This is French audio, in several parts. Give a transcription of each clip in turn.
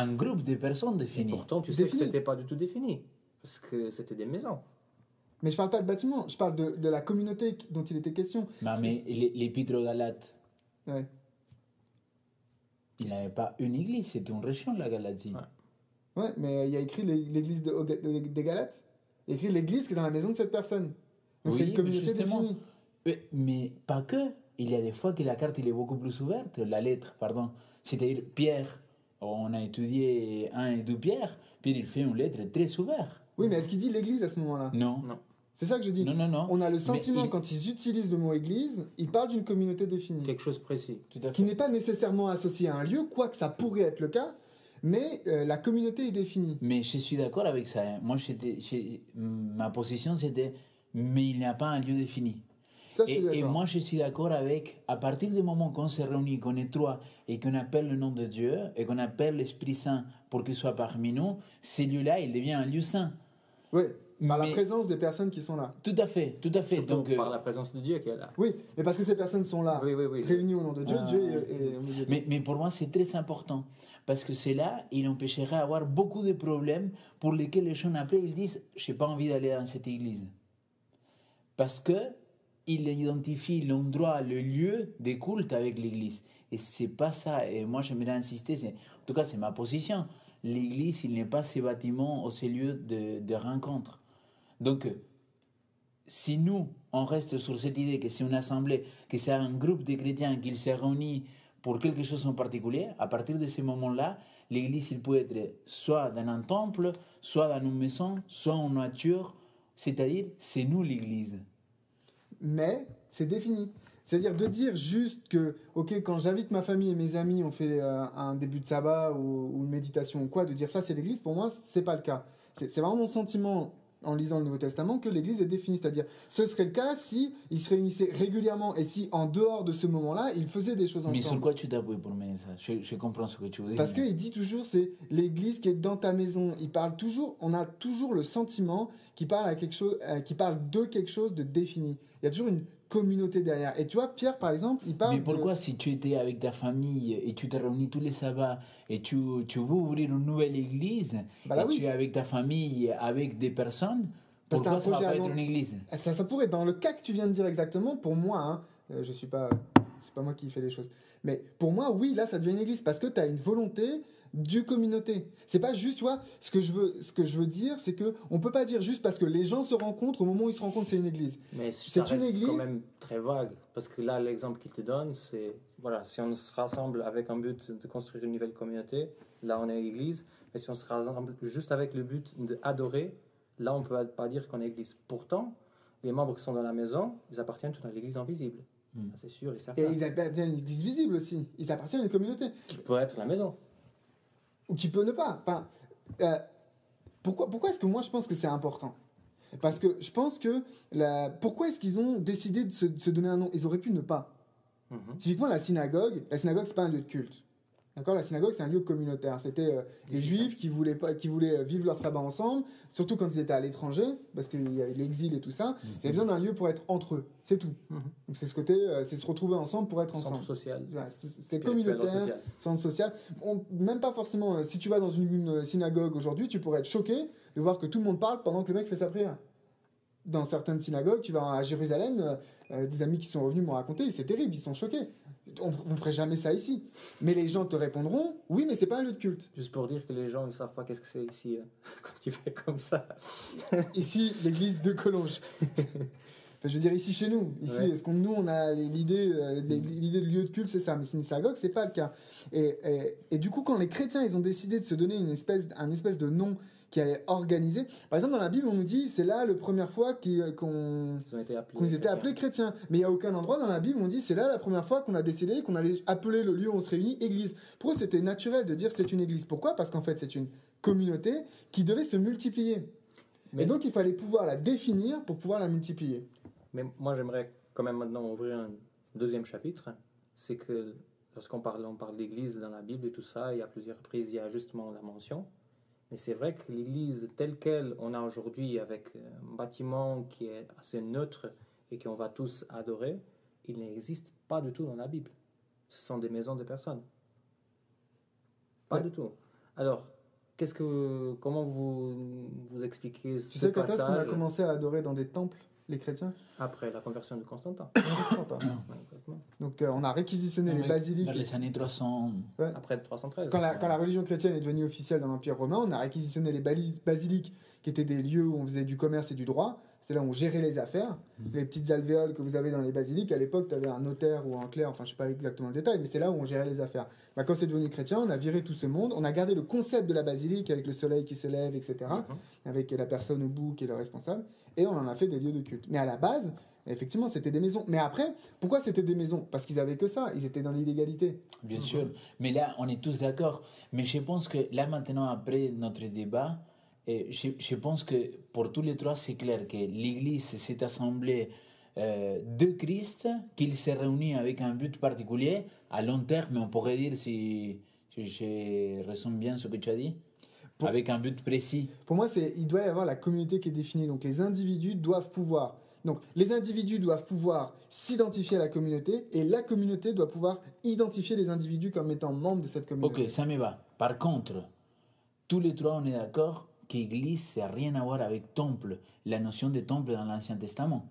un groupe de personnes Et définies. pourtant, tu sais que Défini. c'était pas du tout défini. Parce que c'était des maisons. Mais je parle pas de bâtiment, je parle de la communauté dont il était question. Mais l'Épître aux Galates, Ouais. il n'avait pas une église, c'était une région, la Galatie. Ouais. Ouais, mais il y a écrit l'église des Galates. Il y a écrit l'église qui est dans la maison de cette personne. Donc c'est une communauté justement. définie. Mais pas que. Il y a des fois que la carte il est beaucoup plus ouverte, la lettre, pardon. C'est-à-dire Pierre, on a étudié 1 et 2 Pierre, Pierre il fait une lettre très ouverte. Oui, mais est-ce qu'il dit l'église à ce moment-là? Non. Non. C'est ça que je dis. Non. On a le sentiment, Mais quand ils utilisent le mot église, ils parlent d'une communauté définie. Quelque chose de précis. Tout à Qui fait. n'est pas nécessairement associée à un lieu, quoique ça pourrait être le cas, mais la communauté est définie. Mais je suis d'accord avec ça. Hein. Moi, ma position c'était, mais il n'y a pas un lieu défini. Ça, je suis d'accord. Et moi, je suis d'accord avec, à partir du moment qu'on se réunit, qu'on est 3 et qu'on appelle le nom de Dieu et qu'on appelle l'Esprit Saint pour qu'il soit parmi nous, ce lieu-là, il devient un lieu saint. Oui, par la Mais- présence des personnes qui sont là. Tout à fait, tout à fait. Surtout Donc, par la présence de Dieu qui est là. Oui, mais parce que ces personnes sont là, Oui. réunies au nom de Dieu, Ah, Dieu est au milieu d'eux. mais pour moi, c'est très important. Parce que c'est là, il empêcherait d'avoir beaucoup de problèmes pour lesquels les gens après, ils disent « je n'ai pas envie d'aller dans cette église ». Parce qu'il identifie l'endroit, le lieu des cultes avec l'église. Et c'est pas ça. Et moi, j'aimerais insister, en tout cas, c'est ma position. L'église, il n'est pas ces bâtiments ou ces lieux de rencontre. Donc, si nous, on reste sur cette idée que c'est une assemblée, que c'est un groupe de chrétiens qui s'est réunis pour quelque chose en particulier, à partir de ce moment-là, l'église, il peut être soit dans un temple, soit dans une maison, soit en nature, c'est-à-dire, c'est nous l'église. Mais c'est défini. C'est-à-dire de dire juste que, ok, quand j'invite ma famille et mes amis, on fait un début de sabbat ou une méditation ou quoi, de dire ça c'est l'église, pour moi, c'est pas le cas. C'est vraiment mon sentiment en lisant le Nouveau Testament que l'église est définie. C'est-à-dire, ce serait le cas si ils se réunissaient régulièrement et si en dehors de ce moment-là, ils faisaient des choses ensemble. Mais sur quoi tu t'appuies pour mener ça? Je comprends ce que tu veux dire. Parce qu'il dit toujours, c'est l'église qui est dans ta maison. Il parle toujours, on a toujours le sentiment qu'il parle à quelque chose, qu'il parle de quelque chose de défini. Il y a toujours une communauté derrière. Et tu vois, Pierre, par exemple, il parle. Mais pourquoi, si tu étais avec ta famille et tu te réunis tous les sabbats et tu veux ouvrir une nouvelle église Bah là, et oui. tu es avec ta famille, avec des personnes, Parce que pourquoi t'as un ça va projet pas à être long- une église? Ça pourrait, dans le cas que tu viens de dire exactement, pour moi, hein, je suis pas. C'est pas moi qui fais les choses. Mais pour moi, oui, là, ça devient une église. Parce que tu as une volonté de communauté. C'est pas juste, tu vois, ce que je veux dire, c'est que on peut pas dire juste parce que les gens se rencontrent, au moment où ils se rencontrent, c'est une église. Mais C'est ça une reste église. quand même très vague. Parce que là, l'exemple qu'il te donne, c'est voilà, si on se rassemble avec un but de construire une nouvelle communauté, là on est église. Mais si on se rassemble juste avec le but d'adorer, là on peut pas dire qu'on est église. Pourtant, les membres qui sont dans la maison, ils appartiennent tous à l'église invisible. Ça, c'est sûr et certain. Et ils appartiennent à une église visible aussi. Ils appartiennent à une communauté. Qui peut être la maison. Ou qui peut ne pas. Enfin, pourquoi est-ce que moi je pense que c'est important? Parce que je pense que pourquoi est-ce qu'ils ont décidé de se donner un nom? Ils auraient pu ne pas. Typiquement la synagogue c'est pas un lieu de culte. D'accord, la synagogue c'est un lieu communautaire. C'était les juifs qui voulaient vivre leur sabbat ensemble, surtout quand ils étaient à l'étranger, parce qu'il y avait l'exil et tout ça. Ils avaient besoin d'un lieu pour être entre eux, c'est tout. Donc c'est ce côté, c'est se retrouver ensemble pour être ensemble. Centre social. Voilà, c'était Spirituel, communautaire, social. centre social. Même pas forcément. Si tu vas dans une synagogue aujourd'hui, tu pourrais être choqué de voir que tout le monde parle pendant que le mec fait sa prière. Dans certaines synagogues, tu vas à Jérusalem, des amis qui sont revenus m'ont raconté, c'est terrible, ils sont choqués. On ferait jamais ça ici. Mais les gens te répondront, oui, mais c'est pas un lieu de culte. Juste pour dire que les gens ne savent pas qu'est-ce que c'est ici quand tu fais comme ça. Ici, l'église de Collonges. Enfin, je veux dire ici chez nous. Ici, Ouais. est-ce qu'on nous on a l'idée de lieu de culte, c'est ça. Mais c'est une synagogue, c'est pas le cas. Et du coup, quand les chrétiens ils ont décidé de se donner un espèce de nom qui allait organiser. Par exemple, dans la Bible, on nous dit c'est là la première fois qu'on Ils ont été appelés. qu'on était appelés chrétiens. Mais il n'y a aucun endroit dans la Bible où on dit c'est là la première fois qu'on a décidé qu'on allait appeler le lieu où on se réunit église. Pour eux, c'était naturel de dire c'est une église. Pourquoi? Parce qu'en fait, c'est une communauté qui devait se multiplier. Mais- Et donc, il fallait pouvoir la définir pour pouvoir la multiplier. Mais moi, j'aimerais quand même maintenant ouvrir un deuxième chapitre. C'est que lorsqu'on on parle d'église dans la Bible et tout ça, il y a plusieurs reprises, il y a justement la mention. Mais c'est vrai que l'église telle qu'elle on a aujourd'hui, avec un bâtiment qui est assez neutre et qu'on va tous adorer, il n'existe pas du tout dans la Bible. Ce sont des maisons de personnes. Pas Ouais. du tout. Alors, comment vous expliquez Tu ce sais quand est-ce qu'on a passage commencé à adorer dans des temples, les chrétiens? après la conversion de Constantin? Constantin. Ouais, exactement. Donc on a réquisitionné les Vers basiliques. les années 300. Ouais. Après 313. Quand la religion chrétienne est devenue officielle dans l'Empire romain, on a réquisitionné les basiliques, qui étaient des lieux où on faisait du commerce et du droit. C'est là où on gérait les affaires. Les petites alvéoles que vous avez dans les basiliques, à l'époque, tu avais un notaire ou un clerc, enfin je sais pas exactement le détail, mais c'est là où on gérait les affaires. Bah, quand c'est devenu chrétien, on a viré tout ce monde, on a gardé le concept de la basilique avec le soleil qui se lève, etc., avec la personne au bout qui est le responsable, et on en a fait des lieux de culte. Mais à la base, effectivement, c'était des maisons. Mais après, pourquoi c'était des maisons? Parce qu'ils avaient que ça, ils étaient dans l'illégalité. Bien sûr. Mais là, on est tous d'accord. Mais je pense que là, maintenant, après notre débat, je pense que pour tous les trois, c'est clair que l'Église s'est assemblée de Christ, qu'il s'est réuni avec un but particulier, à long terme, on pourrait dire, si je résume bien ce que tu as dit, avec un but précis. Pour moi, il doit y avoir la communauté qui est définie. Donc les individus doivent pouvoir. Donc les individus doivent pouvoir s'identifier à la communauté et la communauté doit pouvoir identifier les individus comme étant membres de cette communauté. Ok, ça me va. Par contre, tous les trois, on est d'accord qu'Église, ça n'a rien à voir avec temple, la notion de temple dans l'Ancien Testament.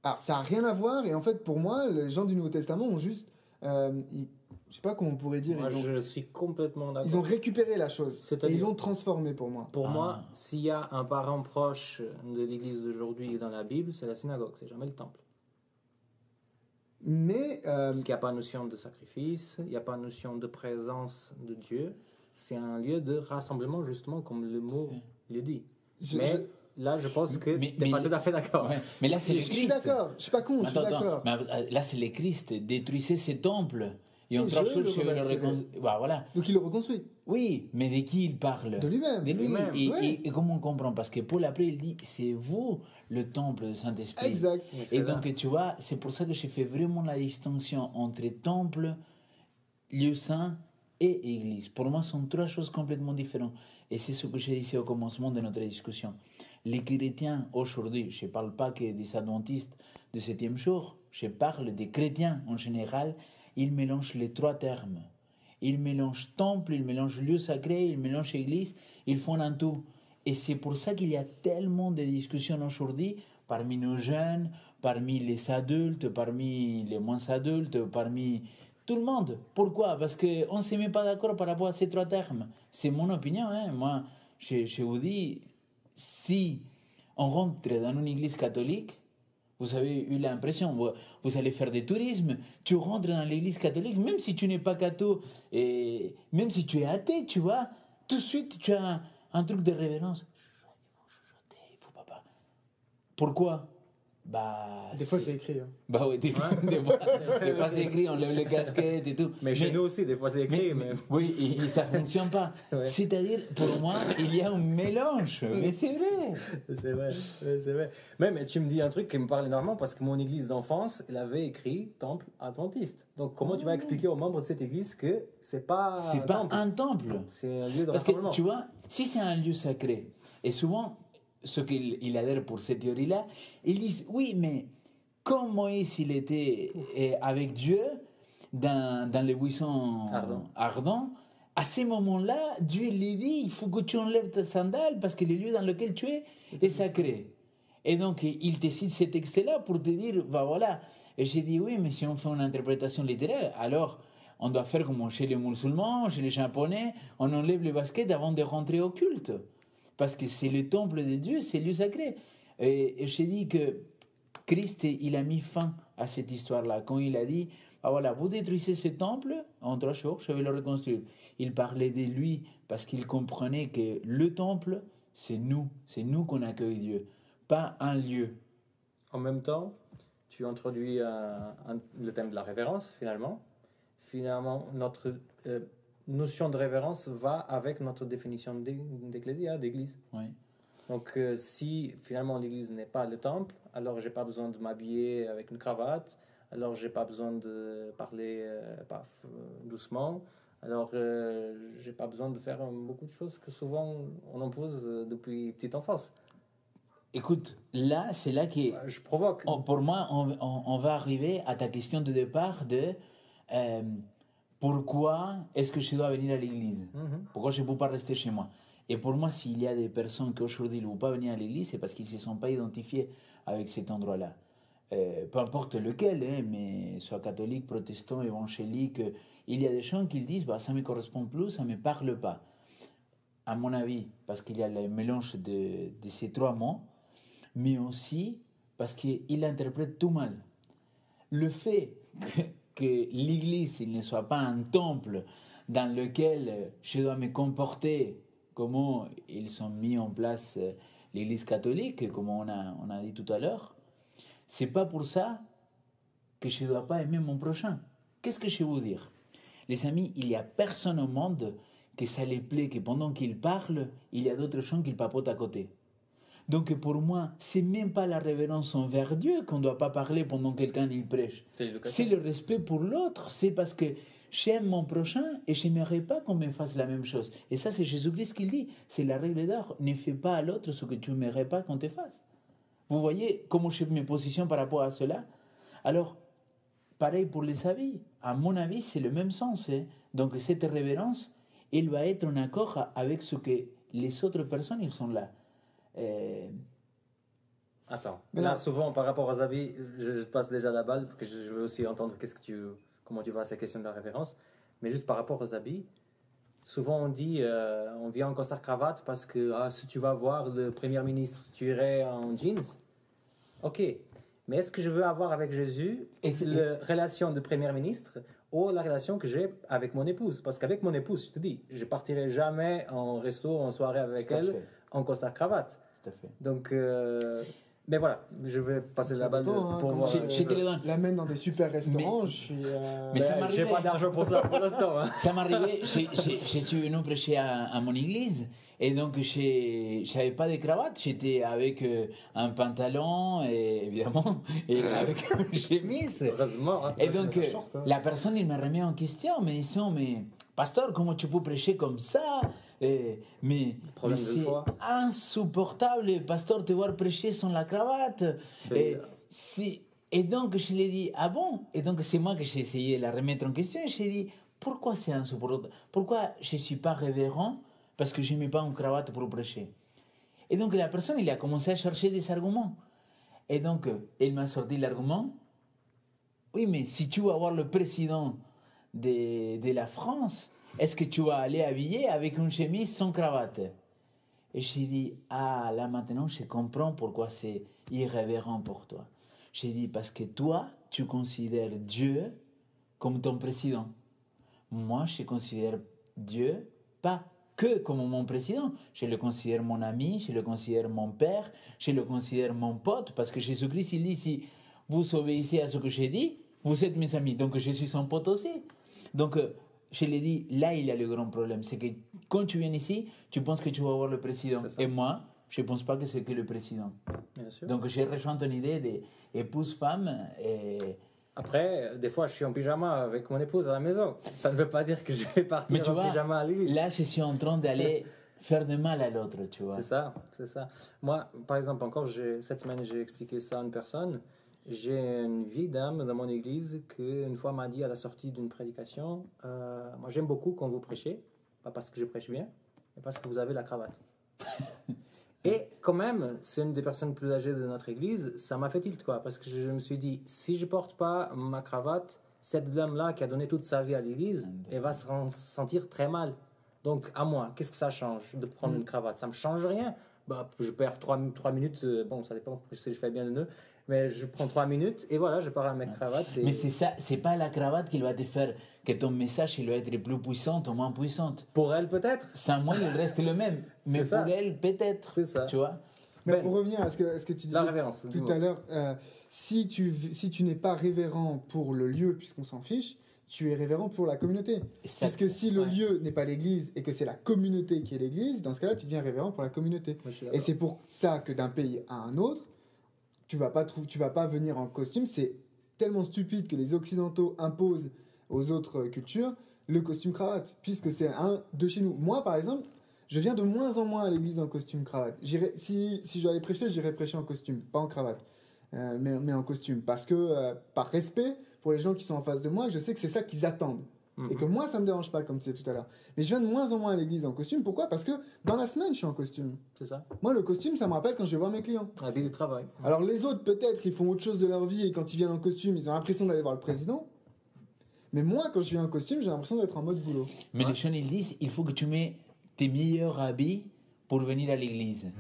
Alors ça n'a rien à voir et en fait pour moi, les gens du Nouveau Testament ont juste... je sais pas comment on pourrait dire. Moi, je suis complètement d'accord. Ils ont récupéré la chose C'est-à-dire- et ils l'ont transformée pour moi. Pour moi, s'il y a un parent proche de l'Église d'aujourd'hui dans la Bible, c'est la synagogue, c'est jamais le temple. Mais Parce qu'il n'y a pas notion de sacrifice, il n'y a pas notion de présence de Dieu. C'est un lieu de rassemblement, justement, comme le mot le dit. Là, je pense que tu n'es pas tout à fait d'accord. Ouais. Mais là, c'est le je Christ. suis d'accord, je suis pas con, je suis Attends, d'accord. mais là, c'est le Christ. Détruisez ces temples. Et on Et trouve je chose, le je vais le rebâtirai. reconstruire. Bah, voilà. Donc il le reconstruit, Oui, mais de qui il parle? de lui-même. De lui. Lui-même, Et comment on comprend? Parce que Paul, après, il dit, c'est vous le temple du Saint-Esprit. Exact. Et donc, tu vois, c'est pour ça que j'ai fait vraiment la distinction entre temple, lieu saint et église. Pour moi, ce sont trois choses complètement différentes. Et c'est ce que je disais au commencement de notre discussion. Les chrétiens, aujourd'hui, je ne parle pas que des adventistes de 7e jour, je parle des chrétiens en général, ils mélangent les trois termes. Ils mélangent temple, ils mélangent lieu sacré, ils mélangent église, ils font un tout. Et c'est pour ça qu'il y a tellement de discussions aujourd'hui parmi nos jeunes, parmi les adultes, parmi les moins adultes, parmi tout le monde. Pourquoi? Parce qu'on ne se met pas d'accord par rapport à ces trois termes. C'est mon opinion. Hein. Moi, je vous dis, si on rentre dans une église catholique, vous avez eu l'impression, vous allez faire du tourisme, tu rentres dans l'église catholique, même si tu n'es pas catho, et même si tu es athée, tu vois, tout de suite tu as un truc de révérence. Il faut pas. Pourquoi? Bah, Des fois c'est écrit. Hein. Bah oui, des fois c'est écrit, on lève les casquettes et tout. Mais chez nous aussi, des fois c'est écrit. Mais... Oui, et ça ne fonctionne pas. Ouais. C'est-à-dire, pour moi, il y a un mélange. Mais c'est vrai. C'est vrai, c'est vrai. Mais tu me dis un truc qui me parle énormément parce que mon église d'enfance, elle avait écrit temple adventiste. Donc comment tu vas expliquer aux membres de cette église que c'est pas un temple. C'est un lieu de Parce que rassemblement. tu vois, si c'est un lieu sacré, et souvent, ceux qui adhèrent pour cette théorie-là, ils disent oui, mais comme Moïse il était avec Dieu dans les buissons ardents, à ce moment-là, Dieu lui dit il faut que tu enlèves ta sandale parce que le lieu dans lequel tu es est sacré. Et donc, il te cite ce texte-là pour te dire bah voilà. Et j'ai dit oui, mais si on fait une interprétation littéraire, alors on doit faire comme chez les musulmans, chez les japonais, on enlève les baskets avant de rentrer au culte. Parce que c'est le temple de Dieu, c'est le lieu sacré. Et j'ai dit que Christ, il a mis fin à cette histoire-là. Quand il a dit, ah voilà, vous détruisez ce temple, en 3 jours, je vais le reconstruire. Il parlait de lui parce qu'il comprenait que le temple, c'est nous qu'on accueille Dieu, pas un lieu. En même temps, tu introduis le thème de la révérence, finalement. Finalement, notre notion de révérence va avec notre définition d'ecclésia, d'église. Oui. Donc, si finalement l'église n'est pas le temple, alors j'ai pas besoin de m'habiller avec une cravate, alors j'ai pas besoin de parler doucement, alors j'ai pas besoin de faire beaucoup de choses que souvent on impose depuis petite enfance. Écoute, là, c'est là que... Je provoque. Pour moi, on va arriver à ta question de départ de pourquoi est-ce que je dois venir à l'église? Mhm. Pourquoi je ne peux pas rester chez moi? Et pour moi, s'il y a des personnes qui aujourd'hui ne vont pas venir à l'église, c'est parce qu'ils ne se sont pas identifiés avec cet endroit-là. Peu importe lequel, hein, mais soit catholique, protestant, évangélique, il y a des gens qui disent bah, ça ne me correspond plus, ça ne me parle pas. À mon avis, parce qu'il y a le mélange de ces trois mots, mais aussi parce qu'il interprète tout mal. Le fait que l'église il ne soit pas un temple dans lequel je dois me comporter comme ils ont mis en place l'église catholique, comme on a dit tout à l'heure, c'est pas pour ça que je ne dois pas aimer mon prochain. Qu'est-ce que je vais vous dire? Les amis, il n'y a personne au monde que ça les plaît que pendant qu'il parle, il y a d'autres gens qui papotent à côté. Donc pour moi, c'est même pas la révérence envers Dieu qu'on ne doit pas parler pendant que quelqu'un il prêche. C'est le respect pour l'autre. C'est parce que j'aime mon prochain et je n'aimerais pas qu'on me fasse la même chose. Et ça, c'est Jésus-Christ qui le dit. C'est la règle d'or. Ne fais pas à l'autre ce que tu n'aimerais pas qu'on te fasse. Vous voyez comment je me positionne par rapport à cela? Alors, pareil pour les habits. À mon avis, c'est le même sens. Hein. Donc cette révérence, elle va être en accord avec ce que les autres personnes, ils sont là. Attends, Mais là là- souvent par rapport aux habits, je passe déjà la balle parce que je veux aussi entendre comment tu vois ces questions de la référence. Mais juste par rapport aux habits, souvent on dit on vient en costard cravate parce que si tu vas voir le Premier ministre, tu irais en jeans. Ok, mais est-ce que je veux avoir avec Jésus la relation de Premier ministre ou la relation que j'ai avec mon épouse? Parce qu'avec mon épouse, je te dis, je partirai jamais en resto, en soirée avec Tout à elle fait. en costard cravate. Tout à fait. Donc, mais voilà, je vais passer la balle dépend, hein, pour comment voir. Je te le donne. l'amène dans des super restaurants. Je suis, Mais ça J'ai m'arrivait. pas d'argent pour ça pour l'instant. Hein. Ça m'arrivait, je suis venu prêcher à mon église et donc je n'avais pas de cravate, j'étais avec un pantalon et évidemment et avec une chemise. Heureusement. Hein. Et donc un short, hein. la personne il me remet en question, me disant mais pasteur comment tu peux prêcher comme ça? Mais Problème de c'est foi. insupportable, pasteur, te voir prêcher sans la cravate. Mais- Et donc je lui ai dit, ah bon? Et donc c'est moi que j'ai essayé de la remettre en question. Et j'ai dit, pourquoi c'est insupportable? Pourquoi je ne suis pas révérend? Parce que je ne mets pas une cravate pour prêcher. Et donc la personne, il a commencé à chercher des arguments. Et donc elle m'a sorti l'argument, oui, mais si tu vas voir le président de la France, est-ce que tu vas aller habillé avec une chemise sans cravate? Et j'ai dit, ah, là maintenant je comprends pourquoi c'est irrévérent pour toi. J'ai dit, parce que toi, tu considères Dieu comme ton président. Moi, je considère Dieu pas que comme mon président. Je le considère mon ami, je le considère mon père, je le considère mon pote, parce que Jésus-Christ, il dit, si vous obéissez à ce que j'ai dit, vous êtes mes amis. Donc, je suis son pote aussi. Donc, je l'ai dit, là, il y a le grand problème. C'est que quand tu viens ici, tu penses que tu vas voir le président. C'est ça. Et moi, je ne pense pas que c'est que le président. Bien sûr. Donc, j'ai rejoint ton idée d'épouse-femme. Et Après, des fois, je suis en pyjama avec mon épouse à la maison. Ça ne veut pas dire que je vais mais partir tu en vois, pyjama à l'église. là, je suis en train d'aller faire de mal à l'autre, tu vois. C'est ça, c'est ça. Moi, par exemple, encore, cette semaine, j'ai expliqué ça à une personne. J'ai une vieille dame dans mon église qui, une fois, m'a dit à la sortie d'une prédication, moi, j'aime beaucoup quand vous prêchez, pas parce que je prêche bien, mais parce que vous avez la cravate. Et quand même, c'est une des personnes plus âgées de notre église, ça m'a fait tilt, quoi, parce que je me suis dit, si je porte pas ma cravate, cette dame-là qui a donné toute sa vie à l'église, elle va se sentir très mal. Donc, à moi, qu'est-ce que ça change de prendre une cravate? Ça me change rien. Bah, je perds 3 minutes, bon, ça dépend, je sais, je fais bien le nœud, mais je prends 3 minutes et voilà, je pars avec ma cravate. Et Mais c'est ça, c'est pas la cravate qui va te faire que ton message il va être plus puissant ou moins puissant. pour elle, peut-être. Sans moi, il reste le même. Mais C'est ça. pour elle, peut-être. C'est ça. Tu vois? Mais Ben, pour revenir à ce que tu disais la révérence, tout dis-moi. à l'heure, si tu n'es pas révérend pour le lieu, puisqu'on s'en fiche, tu es révérend pour la communauté. Exact. Puisque si le Ouais. lieu n'est pas l'église et que c'est la communauté qui est l'église, dans ce cas-là, tu deviens révérend pour la communauté. Moi, je suis Et d'accord. c'est pour ça que d'un pays à un autre, tu vas pas venir en costume. C'est tellement stupide que les Occidentaux imposent aux autres cultures le costume cravate, puisque c'est un de chez nous. Moi, par exemple, je viens de moins en moins à l'église en costume cravate. Si je dois aller prêcher, j'irai prêcher en costume, pas en cravate, mais en costume, parce que par respect pour les gens qui sont en face de moi, je sais que c'est ça qu'ils attendent. Et que moi, ça me dérange pas, comme tu disais tout à l'heure. Mais je viens de moins en moins à l'église en costume. Pourquoi? Parce que dans la semaine, je suis en costume. C'est ça. Moi, le costume, ça me rappelle quand je vais voir mes clients. La vie du travail. Alors les autres, peut-être, ils font autre chose de leur vie et quand ils viennent en costume, ils ont l'impression d'aller voir le président. Mais moi, quand je viens en costume, j'ai l'impression d'être en mode boulot. Mais les gens, ils disent, il faut que tu mets tes meilleurs habits pour venir à l'église.